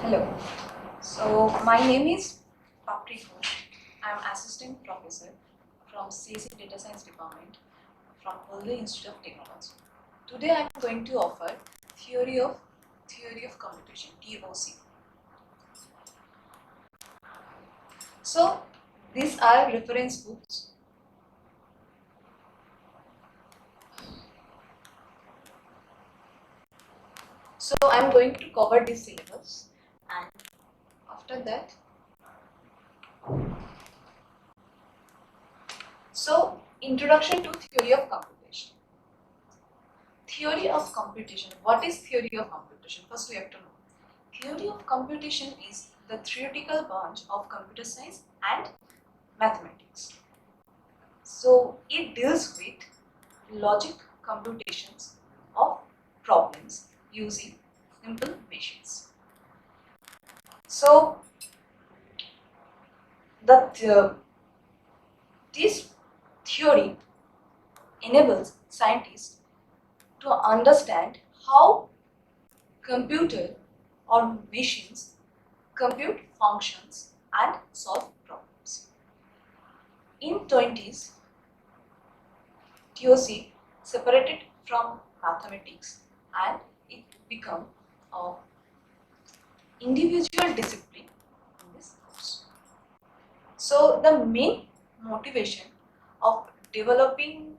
Hello. So my name is Papri Ghosh. I am assistant professor from CSE Data Science Department from Worli Institute of Technology. Today I am going to offer theory of computation (TOC). So these are reference books. So I am going to cover this syllabus, and after that, so introduction to theory of computation. Theory of computation. What is theory of computation? First we have to know. Theory of computation is the theoretical branch of computer science and mathematics. So it deals with logic computations of problems using simple machines. So this theory enables scientists to understand how computer or machines compute functions and solve problems. In 20s, TOC separated from mathematics and it became an individual discipline in this course. So the main motivation of developing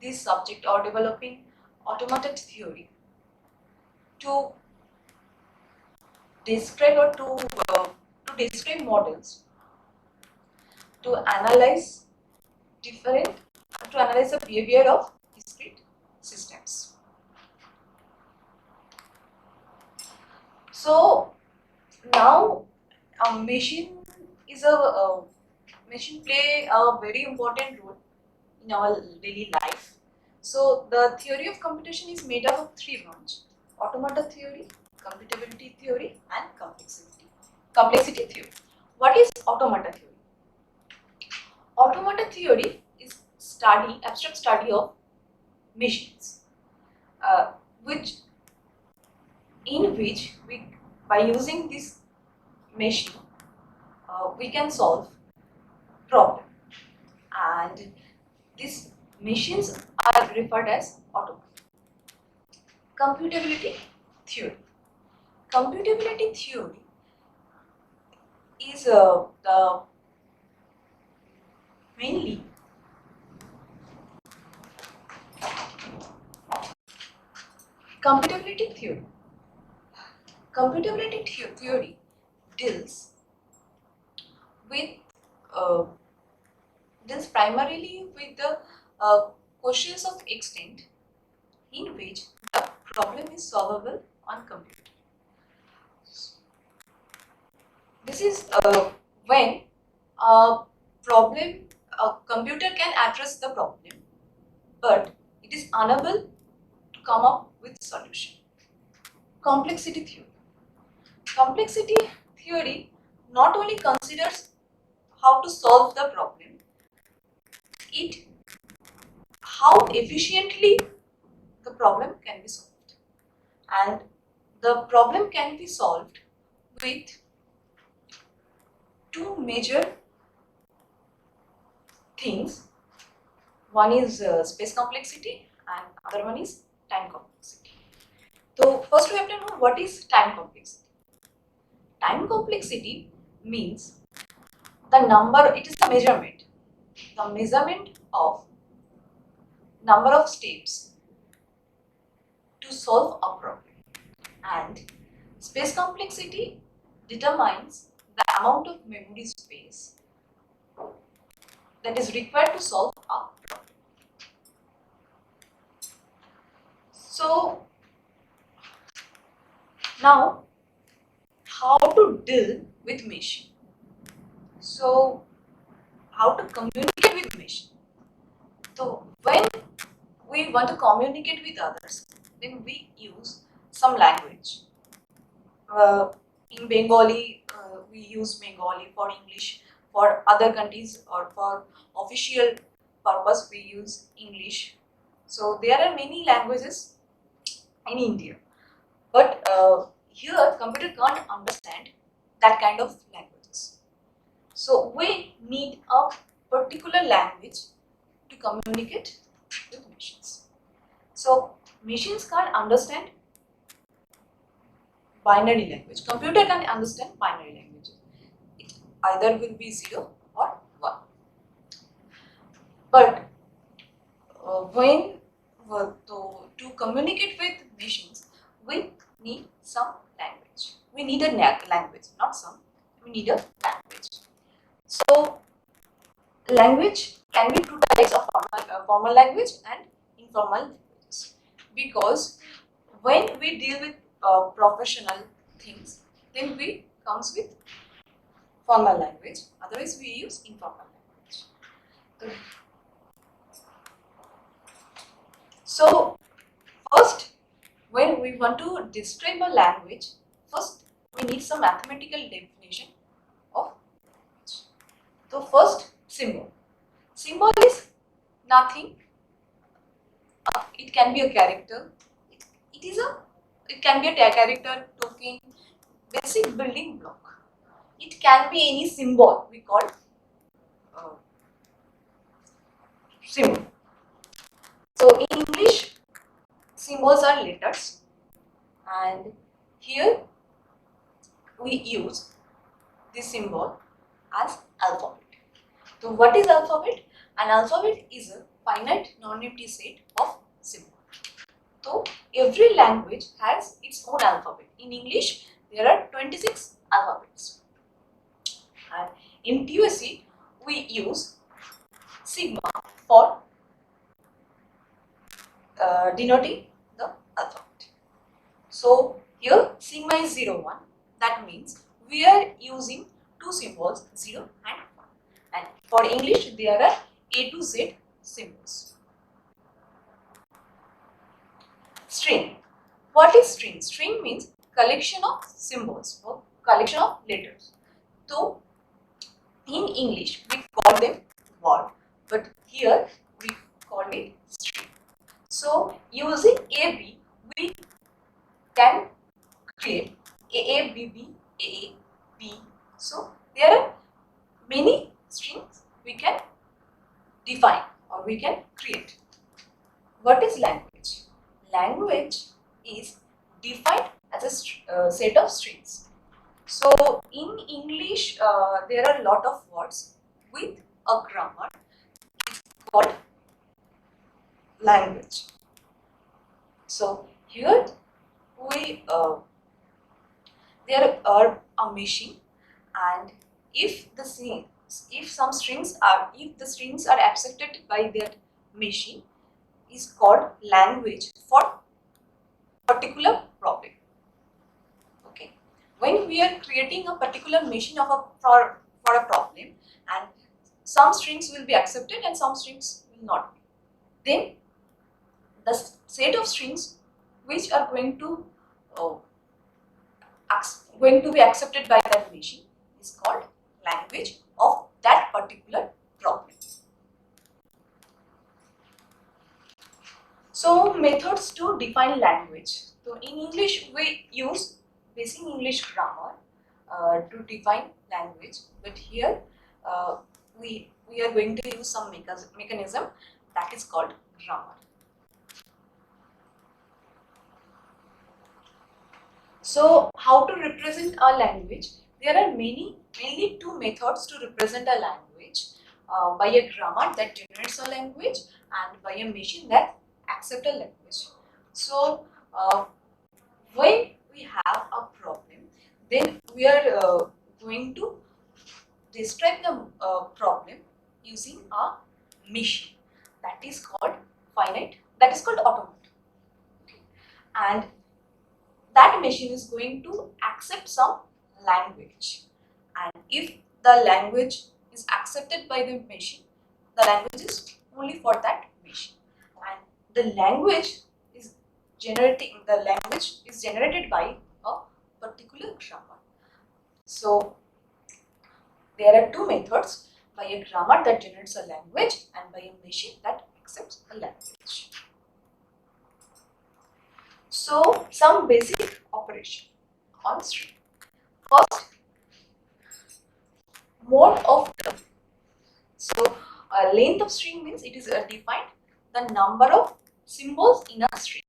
this subject or developing automated theory to describe or to describe models, to analyze the behavior of discrete systems. So now a machine play a very important role in our daily life. So the theory of computation is made up of three branches: automata theory, computability theory, and complexity theory. What is automata theory? Automata theory is abstract study of machines, uh, which in which we, by using this machine, we can solve problem, and these machines are referred as automata. Computability theory. Computability theory is the mainly computability theory. Computability theory deals with deals primarily with the questions of extent in which the problem is solvable on computer. This is when a computer can address the problem, but it is unable to come up with solution. Complexity theory. Complexity theory not only considers how to solve the problem, it how efficiently the problem can be solved, and the problem can be solved with two major things. One is space complexity and other one is time complexity. So first we have to know what is time complexity. Time complexity means the number, it is the measurement of number of steps to solve a problem, and space complexity determines the amount of memory space that is required to solve a problem. So now, how to deal with machine? So how to communicate with machine? So when we want to communicate with others, then we use some language. In Bengali, we use Bengali. For English, for other countries or for official purpose, we use English. So there are many languages in India, but here computer can't understand that kind of languages. So we need a particular language to communicate with machines. So machines can't understand binary language. Computer can understand binary language. It either will be 0 or 1. But when to communicate with machines, we need some language. We need a language, not some. We need a language. So language can be two types of formal language and informal languages. Because when we deal with professional things, then we comes with formal language. Otherwise, we use informal language. So first, when we want to describe a language, first we need some mathematical definition of language. So first, symbol. Symbol is nothing. It can be a character. It can be a character, token, basic building block. It can be any symbol we call uh, symbol. So in English, symbols are letters, and here we use this symbol as alphabet. So what is alphabet? An alphabet is a finite non-empty set of symbols. So every language has its own alphabet. In English, there are 26 alphabets. And in TUSC, we use sigma for denoting the alphabet. So here sigma is 0, 1. That means we are using two symbols 0 and 1. And for English, there are A to Z symbols. String. What is string? String means collection of symbols or collection of letters. So in English, we call them word, but here we call it string. So using AB, we can create AA, BB, AA, B. So there are many strings we can define or we can create. What is language? Language is defined as a set of strings. So in English, there are a lot of words with a grammar. It's called language. So here we there are a machine, and if the strings are accepted by that machine, is called language for particular problem. Okay, when we are creating a particular machine for a problem, and some strings will be accepted and some strings will not be, then the set of strings which are going to be accepted by that machine is called language of that particular problem. So methods to define language. So in English we use basic English grammar to define language, but here we are going to use some mechanism that is called grammar. So how to represent a language? There are mainly two methods to represent a language, by a grammar that generates a language and by a machine that accepts a language. So when we have a problem, then we are going to describe the problem using a machine that is called automata. Okay. And that machine is going to accept some language, and if the language is accepted by the machine, the language is only for that machine, and the language is generated by a particular grammar. So there are two methods: by a grammar that generates a language and by a machine that accepts a language. So some basic operation. on string. First, mode of term. So, length of string means it is defined the number of symbols in a string,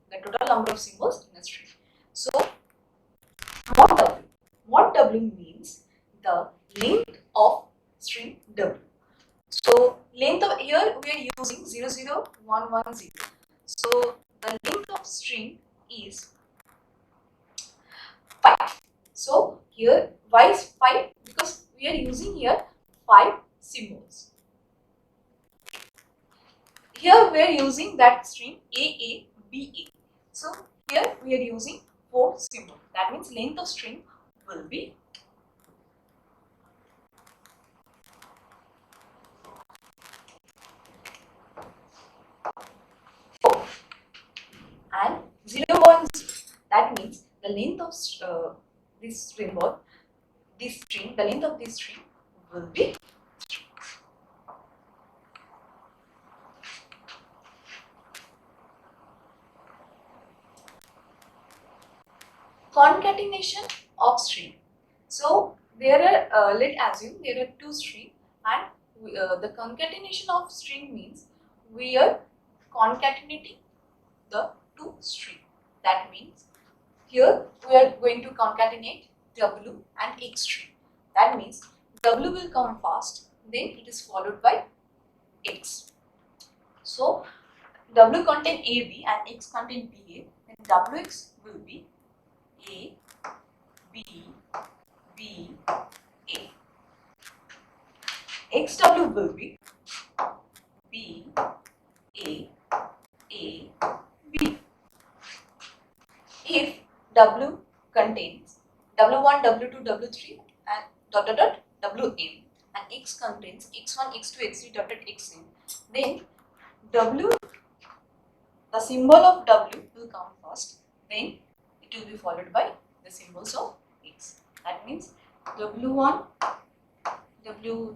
the total number of symbols in a string. So, mod W. Mod W means the length of string W. So, length of here we are using 00110. So, the length of string is 5. So, here why is 5? Because we are using here 5 symbols. Here we are using that string AABA. So, here we are using 4 symbols. That means length of string will be 4 and 010. That means the length of this symbol, this string, the length of this string will be 3. Concatenation of string. So there are, let's assume there are 2 strings, and the concatenation of string means we are concatenating the 2 strings. That means here we are going to concatenate W and X string. That means W will come first, then it is followed by X. So W contain AB and X contain BA, then WX will be A, B, B, A. XW will be B, A, B. If W contains W1, W2, W3 and dot dot dot Wn, and X contains X1, X2, X3 dot dot Xn, then W, the symbol of W will come first, then it will be followed by the symbols of X. That means W1, W2,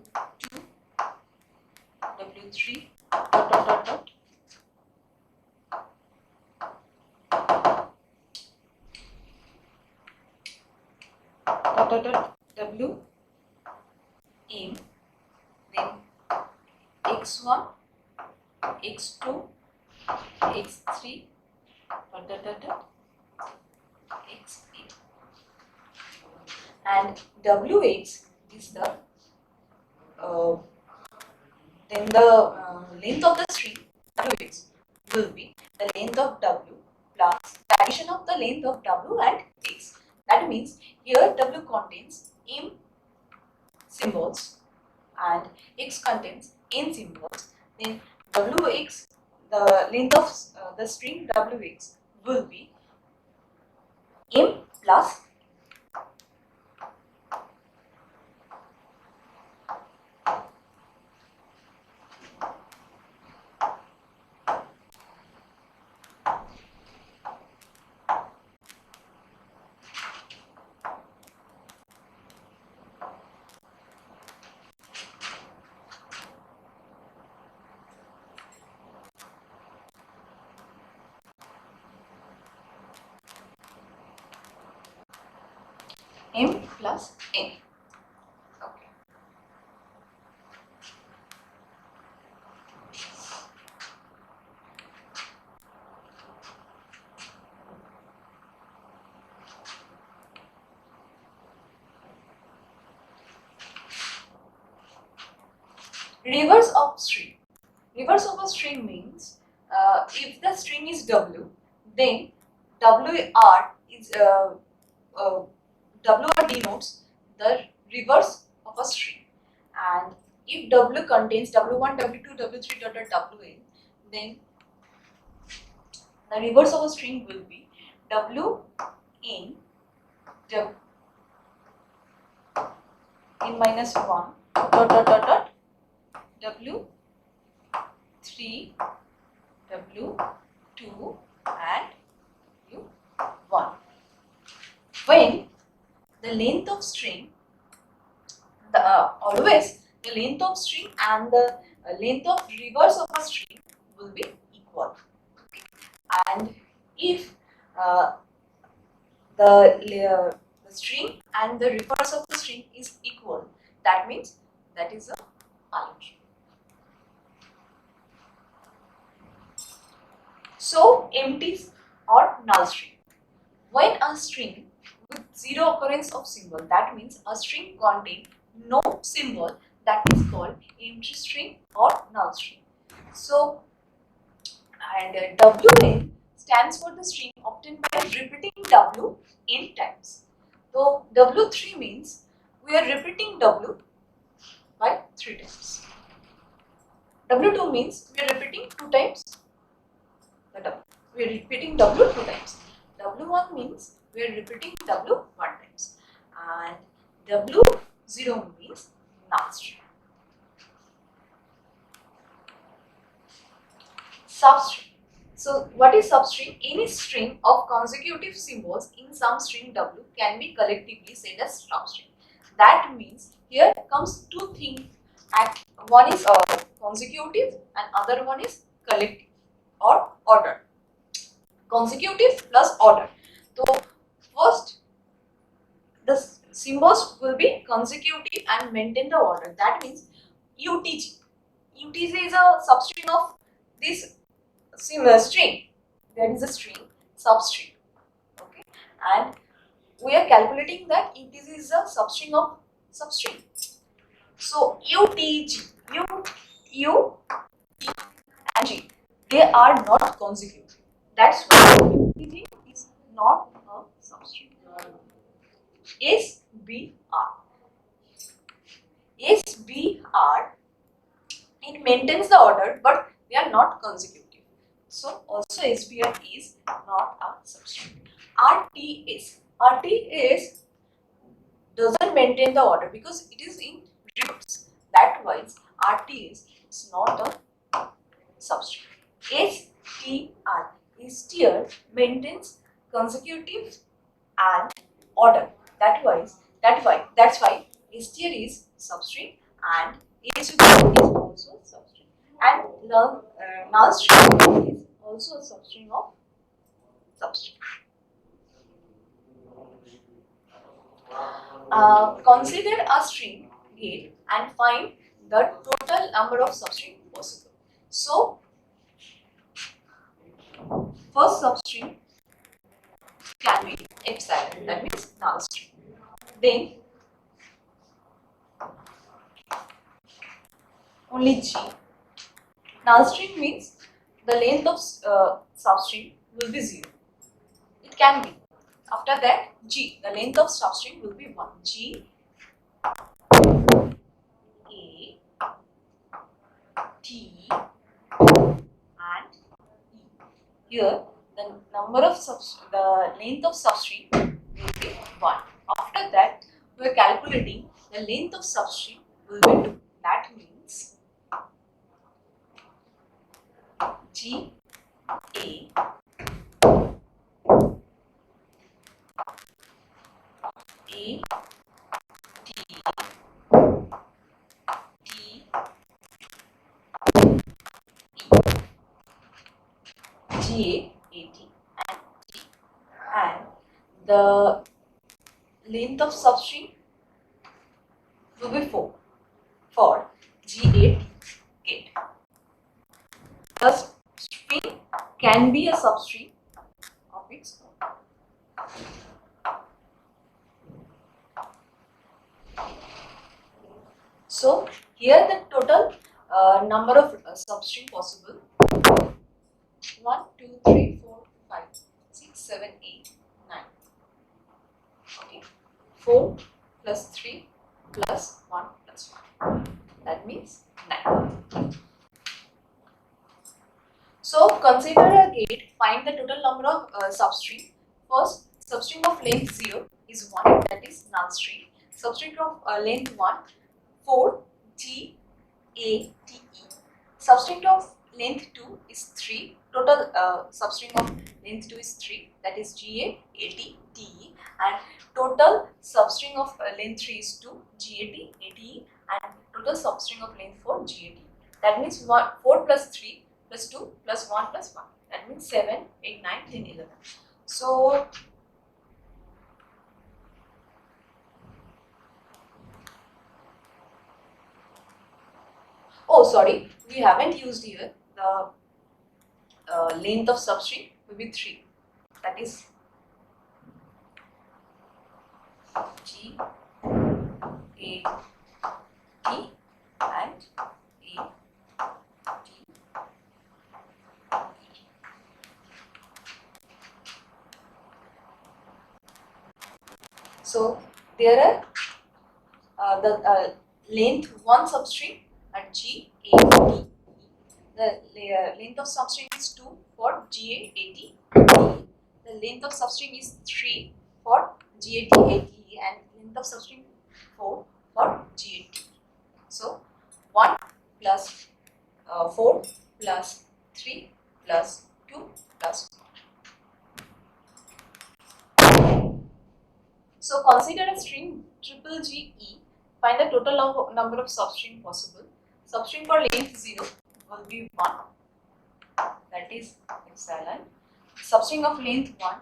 W3 dot dot dot dot W M, then X1, X2, X3 X8, and WX is the then the length of the string WX will be the length of W plus the addition of the length of W and X. That means here W contains M symbols and X contains N symbols. Then WX, the length of the string WX will be M plus M plus N. Okay. Reverse of string. Reverse of a string means if the string is W, then WR is WR denotes the reverse of a string, and if W contains W1, W2, W3 dot dot Wn, then the reverse of a string will be Wn n minus 1 dot dot dot dot W3, W2 and W1. When the length of string, always the length of string and the length of reverse of a string will be equal. And if the string and the reverse of the string is equal, that means that is a palindrome. So empty or null string. When a string with zero occurrence of symbol, that means a string contain no symbol, that is called empty string or null string. So, and WN stands for the string obtained by repeating W n times. So W3 means we are repeating W by 3 times. W2 means we are repeating 2 times the W. We are repeating W 2 times. W1 means we are repeating W 1 times. And W0 means null string. Substring. So what is substring? Any string of consecutive symbols in some string W can be collectively said as substring. That means here comes two things. One is consecutive and other one is collective or order. Consecutive plus order. So first the symbols will be consecutive and maintain the order. That means UTG. UTG is a substring of this string. There is a string, substring. Okay, and we are calculating that UTG is a substring of substring. So UTG, U and G, they are not consecutive. That's why UTG is not a substring. SBR. SBR, it maintains the order but they are not consecutive. So also SBR is not a substring. RTS. RTS doesn't maintain the order because it is in reverse. That wise RTS is not a substring. STR. STR maintains consecutive and order. That's why STR is substring and SBR is also substring. And null string is also a substring of substring. Consider a string gate and find the total number of substring possible. So, first substring can be epsilon, that means null string. Then only G. Null string means the length of substring will be 0. It can be. After that, G. The length of substring will be 1. G, A, T, and E. Here, the number of the length of substring will be 1. After that, we are calculating the length of substring will be 2. That means G, A, A, T, T, E, G, A, T, and T. And the length of substring will be 4 for G8 gate. The string can be a substring of its own. So here the total number of substring possible 1, 2, 3, 4, 5, 6, 7, 8, 9. Okay, 4 plus 3 plus 1 plus 1. That means 9. So consider a gate, find the total number of substring. First, substring of length 0 is 1, that is null string. Substring of length 1, 4, G, A, T, E. Substring of length 2 is 3. Total substring of length 2 is 3, that is G, A, T, T, E. And total substring of length 3 is 2, G, A, T, A, T, E. And total substring of length 4, G, A, T. That means 4 plus 3 plus 2 plus 1 plus 1. That means 7, 8, 9, 10, 11. So Oh, sorry, we haven't used here the length of substring will be 3. That is G A T and A T E. So there are the length 1 substring at G A T. The length of substring is 2 for G A T. The length of substring is 3 for G A T A T and length of substring 4 for G A T. So 1 plus 4 plus 3 plus 2 plus 1. So consider a string triple G E. Find the total number of substring possible. Substring for length 0 will be 1. That is epsilon. Substring of length 1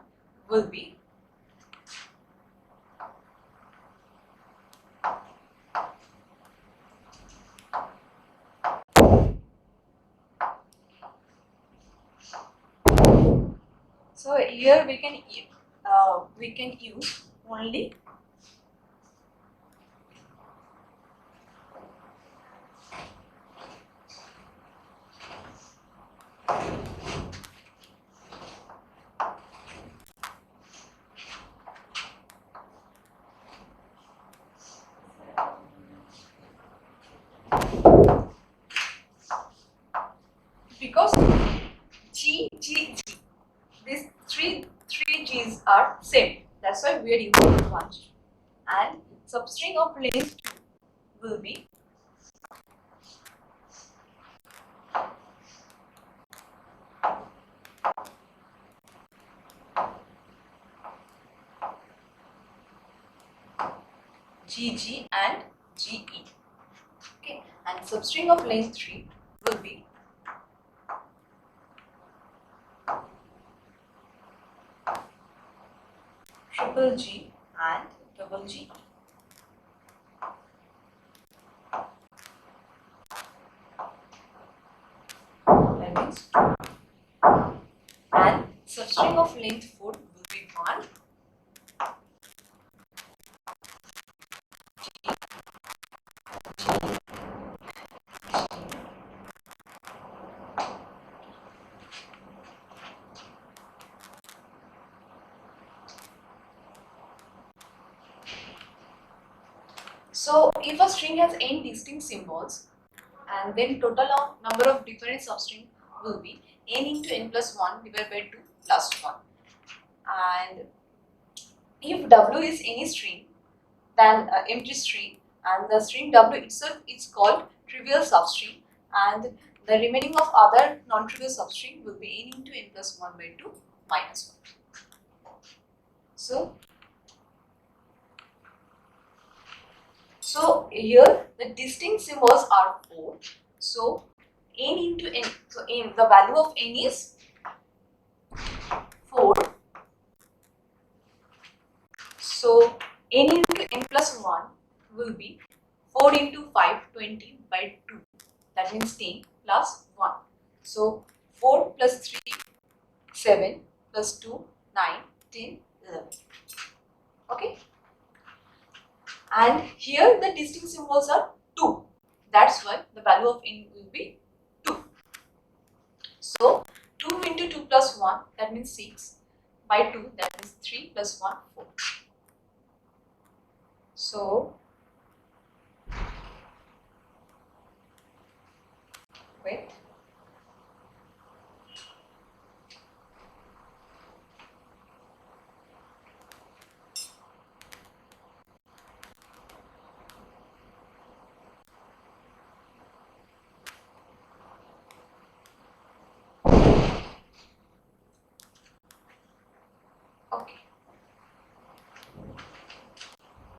will be so here we can use only because G, these three G's are same. That's why we are using one G. And substring of length 2 will be GG and GE. Okay, and substring of length 3 will be triple G and double G. That means 2. And substring of length 4 will be 1. So if a string has n distinct symbols, and then total number of different substring will be n into n plus 1 divided by 2 plus 1. And if W is any string, then empty string, and the string W itself is called trivial substring, and the remaining of other non-trivial substring will be n into n plus 1 by 2 minus 1. So here the distinct symbols are 4. So n into n, so n, the value of n is 4. So n into n plus 1 will be 4 into 5, 20 by 2. That means 10 plus 1. So 4 plus 3, 7 plus 2, 9, 10, 11. Okay. And here the distinct symbols are 2. That's why the value of n will be 2. So 2 into 2 plus 1, that means 6 by 2, that means 3 plus 1, 4. So wait.